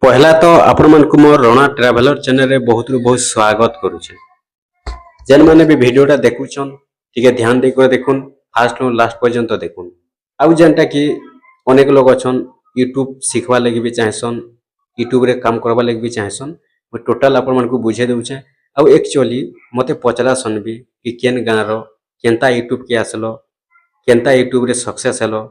पहला तो आपण मन को मोर रणा ट्रैवलर चैनल रे बहुत बहुत स्वागत करूछे। जेन माने भी वीडियोटा देखुछन ठीक ध्यान दे कर देखुन, फास्ट नु लास्ट पर्यंत देखुन। आउ जेनटा कि अनेक लोग अछन यूट्यूब सिखवा लगी भी चाहेसन, यूट्यूब रे काम करबा लगी भी चाहेसन। मैं टोटल आपण मन को बुझे देउछे। आउ एक्चुअली मते पचरा सनबी कि केन गां रो केनता यूट्यूब के आसलो, केनता यूट्यूब रे सक्सेस हेलो,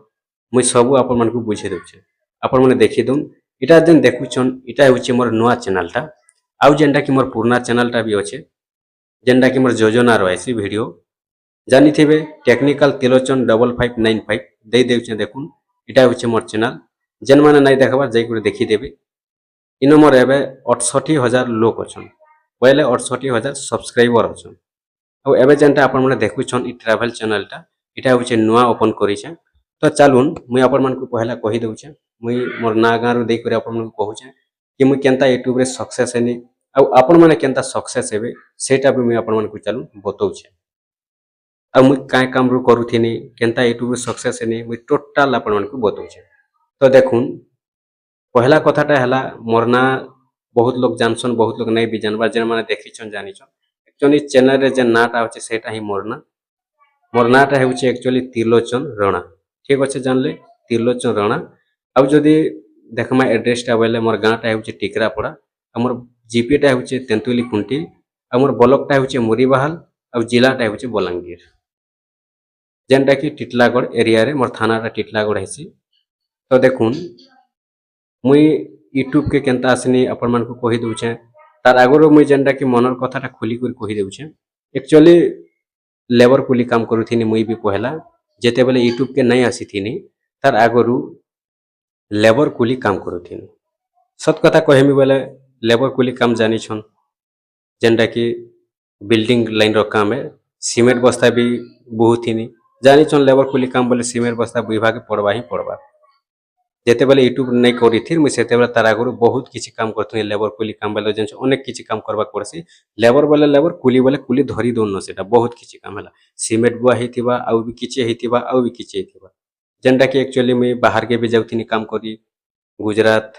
मुई सब आपण मन को बुझे देउछे। आपण माने देखि दुन इटा जेन देखुछन इटा होछि मोर नुआ चैनलटा। आउ जेनटा कि मोर पुराना चैनलटा भी अछि, जेनटा कि मोर योजना रहैसी वीडियो जानी थिबे टेक्निकल त्रिलोचन 5595 दे देउछे। देखुन इटा होछि मोर चैनल। जेन माने नै देखबा जाई कर देखि देबे। इनो मोर एबे 68,000 लोक अछन, पहले 68,000 सब्सक्राइबर अछन। आउ एबे जेनटा आपण माने देखुछन इ ट्रैवल चैनलटा इटा होछि नुआ ओपन करिछे। तो चलुन मुई आपण मन को पहला कहि देउछे। मुई मोर ना गां रो देख कर आपण मन को कहूछे कि मुई केनता यूट्यूब रे सक्सेस हेनी, आउ आपण माने केनता सक्सेस हेबे सेटा भी मुई आपण मन को चलुन बतौछे। आ मुई काय काम रो करूथिनी, केनता यूट्यूब रे सक्सेस हेनी, मुई टोटल आपण मन को बतौछे। तो देखुन पहला कथाटा हला मोर ना बहुत लोग जानसन, बहुत लोग नै भी जानबा। जेन माने देखिछन जानिछन एक्चुअली चैनल रे जे नाटा होचे सेटा ही मोर ना। मोर नाटा हेउचे एक्चुअली त्रिलोचन रणा। ठीक अच्छे जानले त्रिलोचन रणा। आउ जदि देखमा एड्रेसटा बोले मोर गाँटा हेउचे टिकरापड़ा, आ मोर जीपीटा हेउचे तेंतुली खुंटी, आ मोर ब्लॉकटा हेउचे मुरीबाहाल, आ जिलाटा हेउचे बलांगीर। जेनटा कि टिटलागढ़ एरिया रे मोर थानाटा टिटलागढ़ हेसी। तो देखुन मुई यूट्यूब के केनता आसनी आपण मन को कहि दउछे। तार आगरो मुई जेनटा कि मनर कथाटा खुली कर कहि दउछे। एक्चुअली लेबर कुली काम करूथिनी मुई भी पहला जेते बेले यूट्यूब के नै आसीथिनी, तार आगरू लेबर कुली काम करूथिनी। सत कथा कहमी बोले लेबर कुली काम जानी छन, जेनटा कि बिल्डिंग लाइन रो काम है। सीमेंट बस्ता भी बहुथिनी जानी छन। लेबर कुली काम बोले सीमेंट बस्ता बुइभा के पड़वा ही पड़वा। जेते बेले यूट्यूब नै करिथिर मुई सेते बेले तार आगरू बहुत किछि काम करथुनी। लेबर कुली काम बोले जेन अनेक किछि काम करबा पड़सी। लेबर बोले लेबर, कुली बोले कुली धरी दोन सेटा बहुत किछि काम हला। सीमेंट बुआ हेतिबा, आउ भी किछि हेतिबा, आउ भी किछि हेतिबा। जेनटा कि एक्चुअली मुई बाहर के भी जाउथिनी काम करी, गुजरात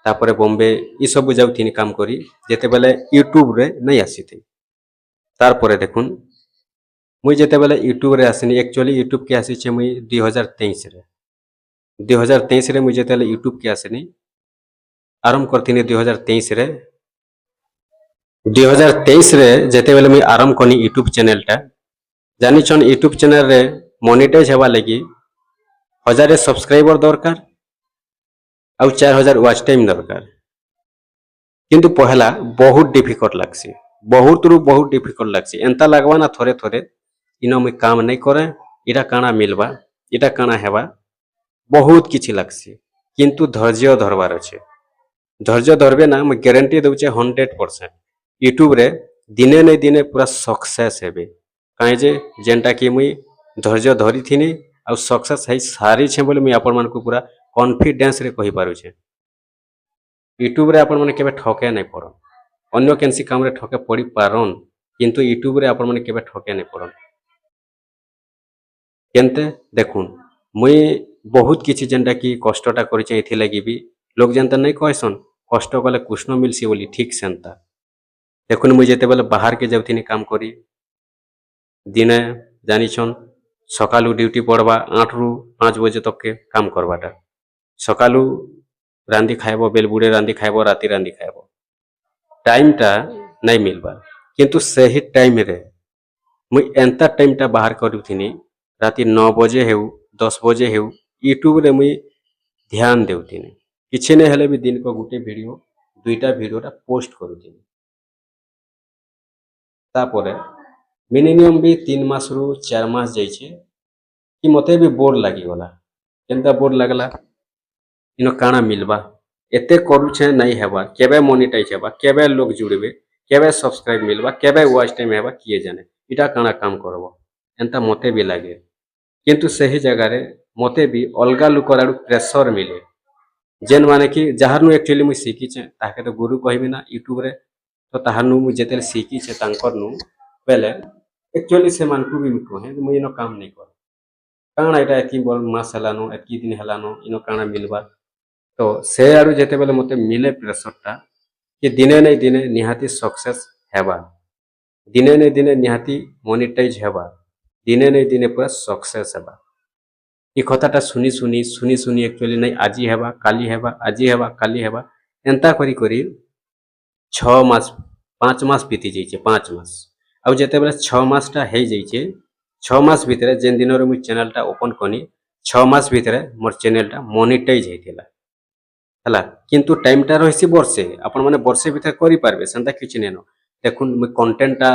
तापरे बॉम्बे ई सब जाउथिनी काम करी, जेते बेले यूट्यूब रे नै आसीथि। तार परे देखुन मुई जेते बेले यूट्यूब रे आसिनी, एक्चुअली यूट्यूब के आसी छे मुई 2023 रे। 2023 रे मुई जेते बेले यूट्यूब के आसिनी आरंभ करथिनी 2023 रे। 2023 रे जेते बेले मुई आरंभ कनी यूट्यूब चैनलटा, जानी छन यूट्यूब चैनल रे मोनेटाइज हेबा लगी 1000 सब्सक्राइबर दरकार, आउ 4000 वॉच टाइम दरकार। किंतु पहला बहुत डिफिकल्ट लागसी, बहुत रु बहुत डिफिकल्ट लागसी। एंता लागवा ना थोरे थोरे इनो मुई काम नै करे, इटा काना मिलबा, इटा काना हेबा, बहुत किछि लागसी। किंतु धैर्य धरबार अछि। धैर्य धरबे ना मुई गारंटी दउचे 100%। यूट्यूब रे दिने नै दिने पूरा सक्सेस हेबे। काहे जे जेनटा कि मुई धैर्य धरिथिनी आ सक्सेस है सारी छे बोले मुई आपण मन को पूरा कॉन्फिडेंस रे कहि पारु छे। यूट्यूब रे आपण माने केबे ठके नै पड़न। अन्य केनसी काम रे ठके पड़ी पारन, किंतु यूट्यूब रे आपण माने केबे ठके नै पड़न। केनते देखुन मुई बहुत किछि जेनटा कि कष्टटा करिचे एथि लागि भी लोग जेनता नै कहसन कष्ट कले कृष्ण मिलसी बोली, ठीक सेनता। देखुन मुई जेते बेले बाहर के जाउथिनी काम करी, दिने जानी छन सकालू ड्यूटी पड़वा 8 रु 5 बजे तक के काम करवाटा। सकालू रांदी खाइबो, बेलबुड़े रांदी खाइबो, राती रांदी खाइबो, टाइमटा नै मिलबा। किंतु सही टाइम रे मुई एंता टाइमटा बाहर करूथिनी, राती 9 बजे हेउ 10 बजे हेउ यूट्यूब रे मुई ध्यान देउथिनी। किछि नै हेले भी दिन को गुटे वीडियो दुईटा वीडियोटा पोस्ट करूथिनी। तापरे मिनिमम भी 3 मास रु 4 मास जाइछे कि मते भी बोर लागि गला। केनता बोर लागला इनो काना मिलबा, एते करूछे नै हेबा, केबे मोनेटाइज हेबा, केबे लोग जुड़बे, केबे सब्सक्राइब मिलबा, केबे वॉच टाइम हेबा किए जाने, इटा काना काम करबो एंता मते भी लागे। किंतु सही जगह रे मते भी अलगा लुकर आडू प्रेशर मिले, जेन माने कि जहारनु एक्चुअली मुई सीखी छे ताके तो गुरु कहबी ना यूट्यूब रे। तो ताहारनु मुई जेते सीखी छे तांकरनु बेले एक्चुअली से मानकु भी कहे मुई इनो काम नै कर। काना इटा एति बोल मास हलानो, एति दिन हलानो इनो काना मिलबा, तो से आरु जेतेबेले मते मिले प्रेसरटा कि दिने नै दिने निहाती सक्सेस हेबा, दिने नै दिने निहाती मोनेटाइज हेबा, दिने नै दिने पूरा सक्सेस हेबा। ई कथाटा सुनी सुनी सुनी सुनी एक्चुअली नै आजी हेबा काली हेबा आजी हेबा काली हेबा एंता करी करी 6 मास 5 मास बीती जाइए 5 मास आउ जेतेबेले 6 मासटा हे जाइए 6 मास भितरे जेन दिन मुझ चैनलटा ओपन कनी 6 मास भितरे मोर चैनलटा मोनेटाइज हेतिला हला किंतु टाइमटा रहिसी वर्षे आपण माने वर्षे भितर करि पारबे सेंता किछि नेनो देखुन मु कंटेंटटा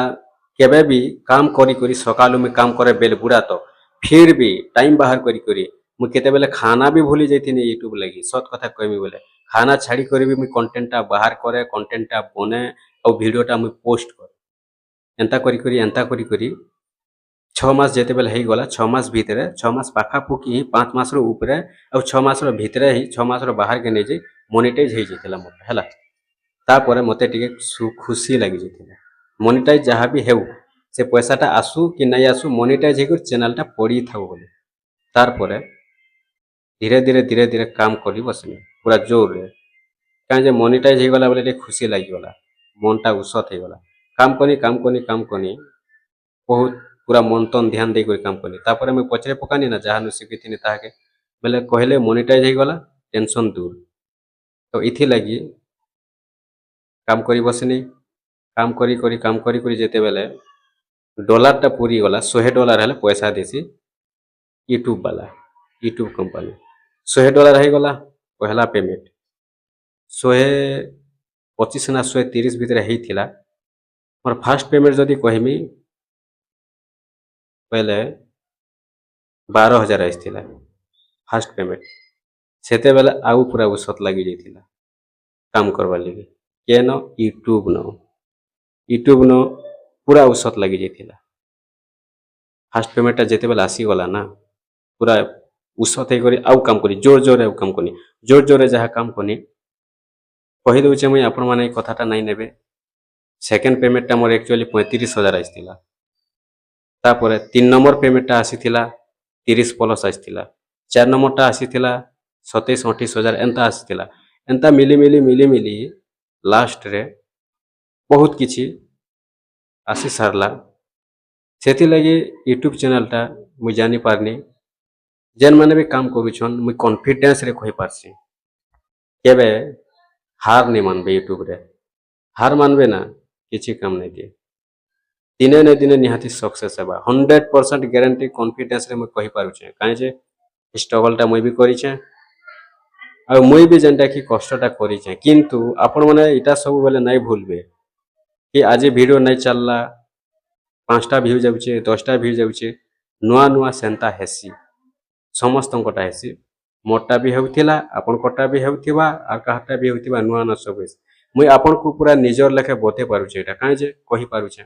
केबे भी काम करी करी सकालु में काम करे बेल बुढ़ा तो फिर भी टाइम बाहर करी करी मु केतेबेले खाना भी भूली जाइथिनी यूट्यूब लगी सत कथा कहमी बोले खाना छाड़ी करी भी मु कंटेंटटा बाहर करे कंटेंटटा बने और वीडियोटा मु पोस्ट करे एंता करी करी 6 मास जेतेबेले हे गला 6 मास भितरे 6 मास पाखा पुकी 5 मास रो ऊपरे और 6 मास रो भितरे ही 6 मास रो बाहर के नै जे मोनेटाइज हे जेतेला मोर हला तापर मते टिके खुशी लागि जेतिला मोनेटाइज जहाँ भी हेउ से पैसाटा आसु कि नहीं आसु मोनेटाइज हेकर चैनलटा पड़ी थाउ बोले तार परे धीरे धीरे धीरे धीरे काम करी बसनी पूरा जोर रे काहे जे मोनेटाइज हे गला बोले टे खुशी लागि गला मनटा उसत हे गला काम कनी बहुत पूरा मन तन ध्यान दे काम कनी तापर मैं पचरे पकानी ना जहाँ नु सिखिथिनी ताके बोले कहले मोनेटाइज हे गला टेंशन दूर तो इथि लगी काम करी बसनी काम करी जेते बेले डॉलरटा पूरी गला $100 हेले पैसा देसी यूट्यूब वाला यूट्यूब कंपनी $100 हे गला पहला पेमेंट 125 ना 130 भितर हे थिला मोर फर्स्ट पेमेंट जदी कहमी पहले 12,000 आइथिला फर्स्ट पेमेंट सेते बेले आउ पूरा उसत लागि जाइथिला काम करबा लगी केनो यूट्यूब न पूरा उसत लगी जाइथिला फर्स्ट पेमेंटटा जेते बेले आसी गला ना पूरा उसत हे करी आउ काम करी जोर जोर आउ काम कनी जोर जोर जहाँ काम कनी कहि दउचे मुई आपण माने कथाटा नाही नेबे सेकंड पेमेंटटा मोर एक्चुअली 35,000 आइथिला तापर 3 नंबर पेमेंटटा आसीथिला 30 प्लस आसीथिला 4 नंबरटा आसीथिला 27-28,000 एंता आसीथिला एंता मिली लास्ट रे बहुत किछि आसी सारला सेति लगी यूट्यूब चैनलटा मुई जानी पारनी जेन माने भी काम करूछन मुई कॉन्फिडेंस रे कहि पारसी केबे हार नहीं मानबे यूट्यूब रे हार मानबे ना किछि काम नहीं दिए दिने ने दिने निहाती सक्सेस हेबा 100% गारंटी कॉन्फिडेंस रे मुई कहि पारुछे काहे जे स्ट्रगलटा मुई भी करिछे आ मुई भी जेनटा कि कष्टटा करिछे किंतु आपण माने इटा सब बेले नहीं भूलबे कि आज वीडियो नहीं चलला 5टा व्यू जाउछे 10टा व्यू जाउछे नुआ नुआ सेंता हेसी समस्त कोटा हेसी मोटा भी हेउथिला आपण कोटा भी हेउथिबा आ काहटा भी हेउथिबा नुआ न सब हेसी मुई आपण को पूरा निजर लेखे बते पारुछे एटा काहे जे कहि पारुछे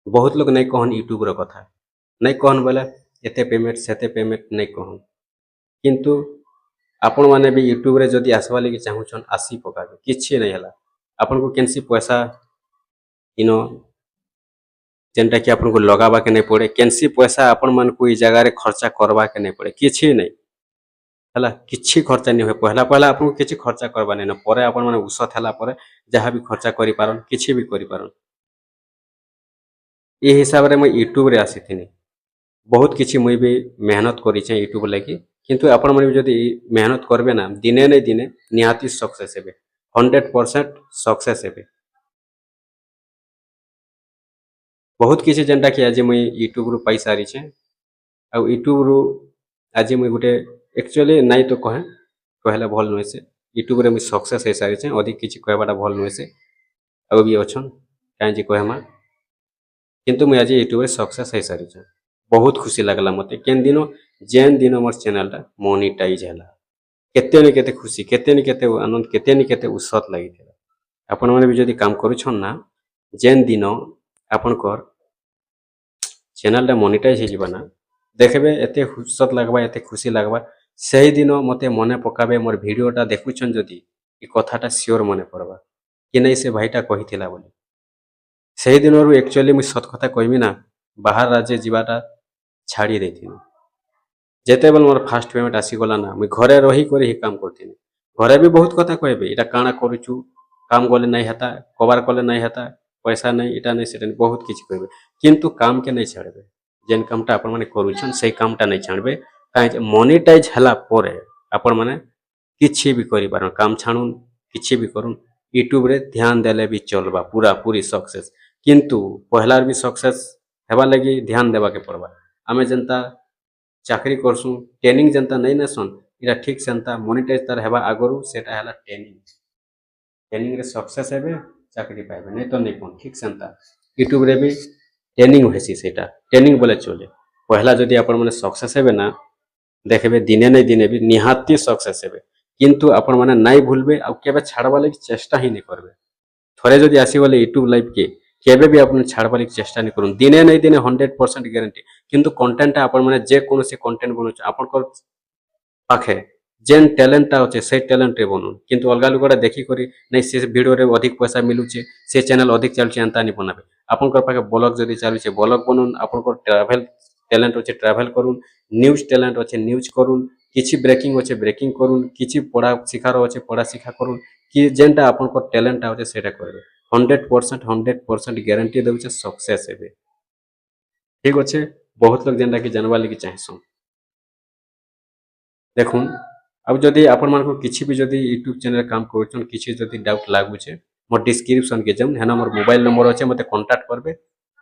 बहुत लोग नहीं कहन यूट्यूब रो कथा नहीं कहन बोले एते पेमेंट सेते पेमेंट नहीं कहन किंतु आपण माने भी यूट्यूब रे जदी आसवा लगी चाहुछन आसी पकाबे किछि नहीं हला आपण को केनसी पैसा इनो जेनटा कि आपन को लगाबा के नहीं पड़े केनसी पैसा आपण मन को ई जगह रे खर्चा करबा के नहीं पड़े किछि नहीं हला किछि खर्चा नहीं होय पहला आपन को किछि खर्चा करबा नहीं न परे आपण माने उसत हला परे जहाँ भी खर्चा करि पारन किछि भी करि पारन ए हिसाब रे मैं यूट्यूब रे आसीथिनी बहुत किछि मुई भी मेहनत करिछे यूट्यूब लगी किंतु आपण मन जदी मेहनत करबे ना दिने नै दिने निहाती सक्सेस हेबे 100% सक्सेस हेबे बहुत किसी जेनटा कि आज मुई यूट्यूब रु पाई सारी छे आ यूट्यूब रु आज मुई गुटे एक्चुअली नहीं तो कहले भल नुहे से यूट्यूब रे मुई सक्सेस हे सारी छे अधिक किछि कहबाटा भल नुहे से आ भी अछन काहे जे कहमा किंतु मुई आज यूट्यूब रे सक्सेस हे सारी छे बहुत खुशी लागला मते केन दिनो जेन दिनो मोर चैनलटा मोनेटाइज हला केते ने केते खुशी केते ने केते आनंद केते ने केते उत्साह लागिथिला आपण माने भी जदी काम करूछन ना जेन दिनो आपनकर चैनलटा मोनेटाइज हे जिबा ना देखबे एते उत्साह लागबा एते खुशी लागबा सही दिनो मते मने पकाबे मोर वीडियोटा देखुछन जदी ई कथाटा श्योर मने पड़बा कि नहीं से भाईटा कहिथिला बोली सही दिनरु एक्चुअली मुई सत कथा कहमी ना बाहर राज्य जीवाटा छाड़ी देथिनी ଯେତେବେଳେ ମୋର ଫାଷ୍ଟ ପେମେଣ୍ଟ ଆସିଗଲା ନା ମୁଇଁ ଘରେ ରହିକରି ହିଁ କାମ କରିଥିଲି। ଘରେ ବି ବହୁତ କଥା କହିବେ ଏଇଟା କାଣା କରୁଛୁ, କାମ ଗଲେ ନାଇଁ ହେତା, କବାର କଲେ ନାଇଁ ହେତା, ପଇସା ନାଇଁ ଏଇଟା ନାଇଁ ସେଟା ନାଇଁ ବହୁତ କିଛି କହିବେ। କିନ୍ତୁ କାମକେ ନାଇଁ ଛାଡ଼ିବେ। ଯେନ୍ କାମଟା ଆପଣମାନେ କରୁଛନ୍ ସେଇ କାମଟା ନାଇଁ ଛାଡ଼ିବେ। କାହିଁକି ମନିଟାଇଜ ହେଲା ପରେ ଆପଣମାନେ କିଛି ବି କରିପାରନ୍, କାମ ଛାଣୁନ୍ କିଛି ବି କରୁନ୍, ୟୁଟ୍ୟୁବରେ ଧ୍ୟାନ ଦେଲେ ବି ଚଲବା ପୁରା ପୁରି ସକ୍ସେସ୍। କିନ୍ତୁ ପହଲାର ବି ସକ୍ସେସ୍ ହେବା ଲାଗି ଧ୍ୟାନ ଦେବାକେ ପଡ଼ବା। ଆମେ ଯେନ୍ତା ଚାକିରି କରସୁଁ ଟ୍ରେନିଂ ଯେନ୍ତା ନେଇ ନେସନ୍ ଏଇଟା ଠିକ୍ ସେନ୍ତା ମନିଟାଇଜ ତାର ହେବା ଆଗରୁ ସେଟା ହେଲା ଟ୍ରେନିଂ। ଟ୍ରେନିଂରେ ସକ୍ସେସ୍ ହେବେ ଚାକିରି ପାଇବେ, ନାଇଁ ତ ନାଇଁ କ'ଣ ଠିକ୍ ସେନ୍ତା ୟୁଟ୍ୟୁବରେ ବି ଟ୍ରେନିଂ ହେସି। ସେଇଟା ଟ୍ରେନିଂ ବୋଲେ ଚଲେ। ପହଲା ଯଦି ଆପଣମାନେ ସକ୍ସେସ୍ ହେବେ ନା দেখবে দিনে নাই দিনে ବି ନିହାତି ସକ୍ସେସ୍ ହେବେ। କିନ୍ତୁ ଆପଣମାନେ ନାଇଁ ଭୁଲବେ ଆଉ କେବେ ଛାଡ଼ବା ଲାଗି ଚେଷ୍ଟା ହିଁ ନାଇଁ କରିବେ। ଥରେ ଯଦି ଆସିଗଲେ ୟୁଟ୍ୟୁବ ଲାଇଭକେ କେବେ ବି ଆପଣ ଛାଡ଼ବା ଲାଗି ଚେଷ୍ଟା ନାଇଁ କରନ୍ତୁ। ଦିନେ ନାଇଁ ଦିନେ 100% ଗ୍ୟାରେଣ୍ଟି। କିନ୍ତୁ କଣ୍ଟେଣ୍ଟଟା ଆପଣମାନେ ଯେକୌଣସି କଣ୍ଟେଣ୍ଟ ବନଉଛ ଆପଣଙ୍କର ପାଖେ ଯେନ୍ ଟ୍ୟାଲେଣ୍ଟଟା ଅଛେ ସେଇ ଟ୍ୟାଲେଣ୍ଟରେ ବନୁନ୍। କିନ୍ତୁ ଅଲଗା ଲୋକଟା ଦେଖିକରି ନାଇଁ ସେ ଭିଡ଼ିଓରେ ଅଧିକ ପଇସା ମିଲୁଛେ, ସେ ଚ୍ୟାନେଲ ଅଧିକ ଚାଲୁଛେ ଏନ୍ତା ନାଇଁ ବନାବେ। ଆପଣଙ୍କର ପାଖେ ବ୍ଲଗ ଯଦି ଚାଲୁଛେ ବ୍ଲଗ ବନୁନ୍, ଆପଣଙ୍କର ଟ୍ରାଭେଲ ଟ୍ୟାଲେଣ୍ଟ ଅଛେ ଟ୍ରାଭେଲ କରୁନ୍, ନ୍ୟୁଜ୍ ଟ୍ୟାଲେଣ୍ଟ ଅଛେ ନ୍ୟୁଜ୍ କରୁନ୍, କିଛି ବ୍ରେକିଂ ଅଛେ ବ୍ରେକିଂ କରୁନ୍, କିଛି ପଢ଼ା ଶିଖାର ଅଛେ ପଢ଼ା ଶିଖା କରୁନ୍, କି ଯେନ୍ଟା ଆପଣଙ୍କର ଟ୍ୟାଲେଣ୍ଟଟା ଅଛେ ସେଇଟା କରିବେ। 100% ଗ୍ୟାରେଣ୍ଟି ଦେଉଛେ ସକ୍ସେସ୍ ହେବେ। ଠିକ୍ ଅଛେ। ବହୁତ ଲୋକ ଯେନ୍ଟାକି ଜାଣବାର୍ ଲାଗି ଚାହିଁସନ୍। দেখুন ଆଉ ଯଦି ଆପଣମାନଙ୍କୁ କିଛି ବି ଯଦି ୟୁଟ୍ୟୁବ ଚ୍ୟାନେଲରେ କାମ କରୁଛନ୍ କିଛି ଯଦି ଡାଉଟ୍ ଲାଗୁଛେ ମୋର ଡିସ୍କ୍ରିପ୍ସନ୍କେ ଯାଉନ୍, ହେନ ମୋର ମୋବାଇଲ ନମ୍ବର ଅଛେ ମୋତେ କଣ୍ଟାକ୍ଟ କରିବେ।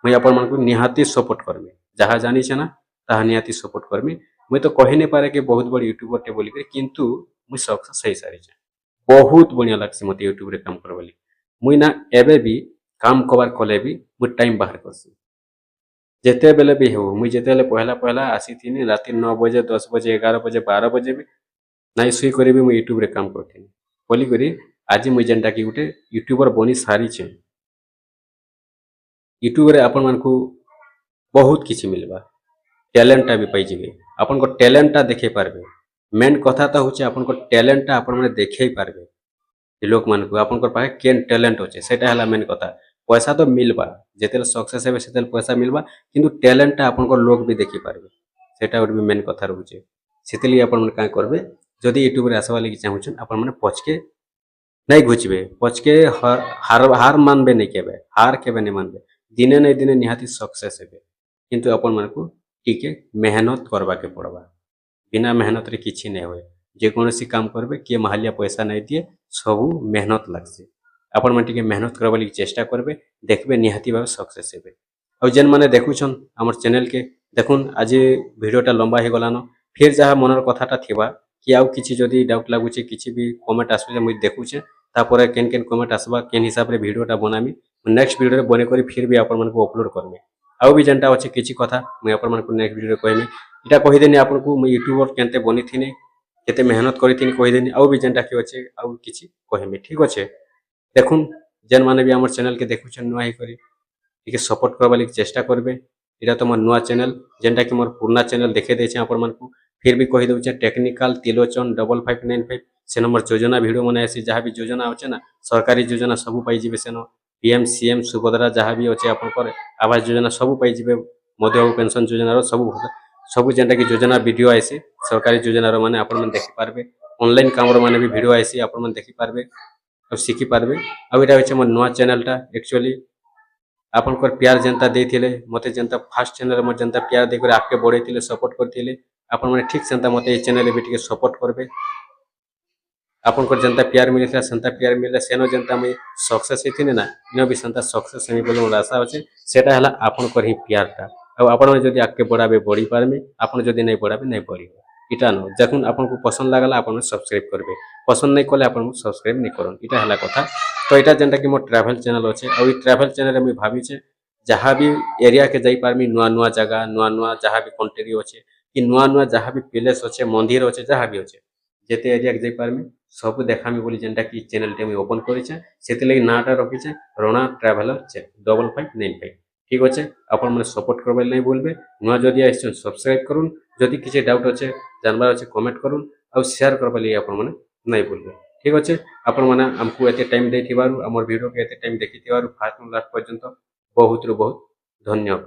ମୁଇଁ ଆପଣମାନଙ୍କୁ ନିହାତି ସପୋର୍ଟ କରିବି। ଯାହା ଜାଣିଛେ ନା ତାହା ନିହାତି ସପୋର୍ଟ କରିବି। ମୁଇଁ ତ କହି ନାଇଁ ପାରେ କି ବହୁତ ବଡ଼ ୟୁଟ୍ୟୁବରଟେ ବୋଲିକରି, କିନ୍ତୁ ମୁଇଁ ସକ୍ସେସ୍ ହେଇସାରିଛେ। ବହୁତ ବଢ଼ିଆ ଲାଗ୍ସି ମୋତେ ୟୁଟ୍ୟୁବରେ କାମ କର ବୋଲି। ମୁଇଁ ନା ଏବେ ବି କାମ କବାର କଲେ ବି ମୁଇଁ ଟାଇମ୍ ବାହାର କରସି। ଯେତେବେଲେ ବି ହେଉ ମୁଇଁ ଯେତେବେଲେ ପହଲା ଆସିଥିନି ରାତି 9 ବଜେ 10 ବଜେ 11 ବଜେ 12 ବଜେ ବି ନାଇଁ ଶୁଇକରି ବି ମୁଇଁ ୟୁଟ୍ୟୁବରେ କାମ କରିଥିଲି ବୋଲିକରି ଆଜି ମୁଇଁ ଯେନ୍ଟାକି ଗୋଟେ ୟୁଟ୍ୟୁବର ବନି ସାରିଛେ। ୟୁଟ୍ୟୁବରେ ଆପଣମାନଙ୍କୁ ବହୁତ କିଛି ମିଳିବା, ଟ୍ୟାଲେଣ୍ଟଟା ବି ପାଇଯିବେ। ଆପଣଙ୍କ ଟ୍ୟାଲେଣ୍ଟଟା ଦେଖେଇ ପାରବେ। ମେନ୍ କଥା ତ ହଉଛି ଆପଣଙ୍କ ଟ୍ୟାଲେଣ୍ଟଟା ଆପଣମାନେ ଦେଖେଇ ପାରବେ ଲୋକମାନଙ୍କୁ। ଆପଣଙ୍କର ପାଖେ କେନ୍ ଟ୍ୟାଲେଣ୍ଟ ଅଛେ ସେଇଟା ହେଲା ମେନ୍ କଥା। ପଇସା ତ ମିଲବା, ଯେତେବେଳେ ସକ୍ସେସ୍ ହେବେ ସେତେବେଳେ ପଇସା ମିଲବା, କିନ୍ତୁ ଟ୍ୟାଲେଣ୍ଟଟା ଆପଣଙ୍କର ଲୋକ ବି ଦେଖିପାରିବେ। ସେଇଟା ଗୋଟେ ବି ମେନ୍ କଥା ରହୁଛେ। ସେଥିଲାଗି ଆପଣମାନେ କାଁ କରିବେ, ଯଦି ୟୁଟ୍ୟୁବରେ ଆସିବା ଲାଗି ଚାହୁଁଛନ୍ ଆପଣମାନେ ପଛକେ ନାଇଁ ଘୁଚିବେ, ପଛକେ ହାର ମାନବେ ନାଇଁ, କେବେ ହାର କେବେ ନାଇଁ ମାନବେ। ଦିନେ ନାଇଁ ଦିନେ ନିହାତି ସକ୍ସେସ୍ ହେବେ। କିନ୍ତୁ ଆପଣମାନଙ୍କୁ ଟିକେ ମେହନତ କରବାକେ ପଡ଼ବା। ବିନା ମେହନତରେ କିଛି ନାଇଁ ହୁଏ। ଯେକୌଣସି କାମ କରିବେ କିଏ ମାହାଲିଆ ପଇସା ନାଇଁ ଦିଏ, ସବୁ ମେହନତ ଲାଗ୍ସି। ଆପଣମାନେ ଟିକେ ମେହନତ କରବା ଲାଗି ଚେଷ୍ଟା କରିବେ, ଦେଖବେ ନିହାତି ଭାବେ ସକ୍ସେସ୍ ହେବେ। ଆଉ ଯେନ୍ମାନେ ଦେଖୁଛନ୍ ଆମର ଚ୍ୟାନେଲକେ ଦେଖୁନ୍ ଆଜି ଭିଡ଼ିଓଟା ଲମ୍ବା ହେଇଗଲାନ। ଫିର୍ ଯାହା ମନର କଥାଟା ଥିବା କି ଆଉ କିଛି ଯଦି ଡାଉଟ୍ ଲାଗୁଛେ କିଛି ବି କମେଣ୍ଟ ଆସୁଛେ ମୁଇଁ ଦେଖୁଛେ, ତାପରେ କେନ୍ କେନ୍ କମେଣ୍ଟ ଆସବା କେନ୍ ହିସାବରେ ଭିଡ଼ିଓଟା ବନାମି ନେକ୍ସଟ ଭିଡ଼ିଓରେ ବନେଇ କରି ଫିର୍ ବି ଆପଣମାନଙ୍କୁ ଅପଲୋଡ଼ କରମି। ଆଉ ବି ଯେନ୍ଟା ଅଛି କିଛି କଥା ମୁଇଁ ଆପଣମାନଙ୍କୁ ନେକ୍ସଟ ଭିଡ଼ିଓରେ କହିମି। ଏଇଟା କହିଦେନି ଆପଣଙ୍କୁ ମୁଇଁ ୟୁଟ୍ୟୁବର କେନ୍ତେ ବନିଥିନି କେତେ ମେହନତ କରିଥିନି କହିଦେନି। ଆଉ ବି ଯେନ୍ଟା କି ଅଛେ ଆଉ କିଛି କହିମି। ଠିକ୍ ଅଛେ। ଦେଖୁନ୍ ଯେନ୍ମାନେ ବି ଆମର ଚ୍ୟାନେଲକେ ଦେଖୁଛନ୍ ନୂଆ ହେଇକରି ଟିକେ ସପୋର୍ଟ କରବା ଲାଗି ଚେଷ୍ଟା କରିବେ। ଏଇଟା ତ ମୋର ନୂଆ ଚ୍ୟାନେଲ, ଯେନ୍ଟାକି ମୋର ପୁରୁଣା ଚ୍ୟାନେଲ ଦେଖେଇ ଦେଇଛେ ଆପଣମାନଙ୍କୁ। फिर भी कही दूचे टेक्निकल तिलोचन 5595 से नंबर योजना भिडियो मन आसी जहाँ भी योजना अच्छे ना सरकारी योजना सब पाइबे सेन पीएम सीएम सुभद्रा जहाँ भी अच्छे आपंकर आवास योजना सब पाइबे मध्यबाबू पेंशन योजना सब सब जेनटा कि योजना वीडियो आसी सरकारी योजना मैंने आप देखिपारे ऑनलाइन काम मैंने भी वीडियो आसी आप देखिपारे और शिखिपारे आईटा मोर नुआ चैनलटा एक्चुअली आपनकर प्यार जनता देथिले मते जनता फास्ट चैनल मोर जनता प्यार देकर आगे बढ़ेथिले सपोर्ट करथिले आपण माने ठीक सेंता मते ए चैनल भी टिके सपोर्ट करबे आपनकर जनता प्यार मिलथिला सेंता प्यार मिलले सेनो जनता मैं सक्सेस हेथिने ना इन भी सेंता सक्सेस हेमी बोले मोर आशा अछि सेटा हला आपनकर ही प्यारटा आ आपण जदी आगे बढ़ाबे बढ़ी पारमे आपण जदी नहीं बढ़ाबे नहीं बढ़ी इटा न जखन आपनको पसंद लागला आपण सब्सक्राइब करबे पसंद नहीं कले आपण सब्सक्राइब नहीं करन इटा हला कथा तो इटा जेंटा कि मोर ट्रैवल चैनल अच्छे और ये ट्रैवल चैनल में भावीचे जहाँ भी एरिया के जाई पारमी नुआ नुआ जगह नुआ नुआ जहाँ भी कंट्री अच्छे कि नुआ नुआ जहाँ भी प्लेस अच्छे मंदिर अच्छे जहाँ भी अच्छे जेते एरिया के जाई पारमी सब देखामी बोली जेंटा कि चैनल टे मैं ओपन करिछे सेते लगी नाटा रखिछे रणा ट्रैवलर 5595 ठीक अच्छे आपण माने सपोर्ट करबे नहीं भूलबे नुआ जदी आइछन सब्सक्राइब करूँ जदि किसी डाउट अच्छे जानबार अच्छे कमेंट करूँ और शेयर करबे लिए आपण माने नहीं भूलबे ठीक अच्छे आपण माने हमको एते टाइम देथिबारु हमर वीडियो के एते टाइम देखिथिबारु फास्ट लास्ट पर्यंत बहुत बहुत धन्यवाद।